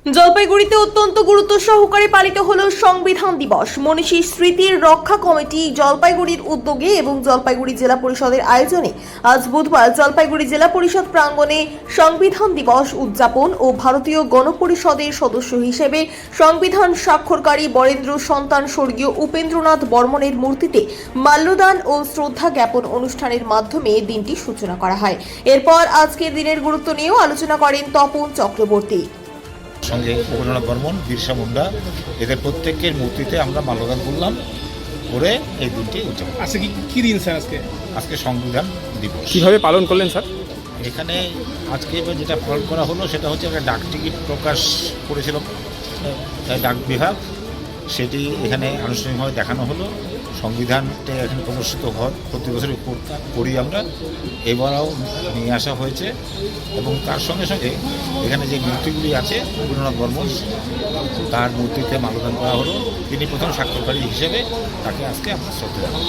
জলপাইগুড়িতে অত্যন্ত গুরুত্ব সহকারে পালিত হলো সংবিধান দিবস। মনীষী স্মৃতির রক্ষা কমিটি জলপাইগুড়ির উদ্যোগে এবং জলপাইগুড়ি জেলা পরিষদের আয়োজনে আজ বুধবার জলপাইগুড়ি জেলা পরিষদ প্রাঙ্গণে সংবিধান দিবস উদযাপন ও ভারতীয় গণপরিষদের সদস্য হিসেবে সংবিধান স্বাক্ষরকারী বরেন্দ্র সন্তান স্বর্গীয় উপেন্দ্রনাথ বর্মনের মূর্তিতে মাল্যদান ও শ্রদ্ধা জ্ঞাপন অনুষ্ঠানের মাধ্যমে দিনটি সূচনা করা হয়। এরপর আজকের দিনের গুরুত্ব নিয়েও আলোচনা করেন তপন চক্রবর্তী। সঙ্গে উপেন্দ্রনাথ বর্মন, বিরসা মুন্ডা, এদের প্রত্যেকের মূর্তিতে আমরা মাল্যদান করলাম করে এই দিনটি উদযাপন। আজকে কি দিন স্যার? আজকে সংবিধান দিবস। কিভাবে পালন করলেন স্যার? এখানে আজকে যেটা পালন করা হলো সেটা হচ্ছে একটা ডাক টিকিট প্রকাশ করেছিল ডাক বিভাগ, সেটি এখানে আনুষ্ঠানিকভাবে দেখানো হলো। সংবিধানটা এখানে প্রদর্শিত হয়, প্রতি বছরই করি আমরা, এবারও নিয়ে আসা হয়েছে। এবং তার সঙ্গে সঙ্গে এখানে যে মূর্তিগুলি আছে উপেন্দ্রনাথ বর্মন, তার মূর্তিতে মাল্যদান করা হলো। তিনি প্রথম স্বাক্ষরকারী হিসেবে তাকে আজকে আমরা শ্রদ্ধা জানাই।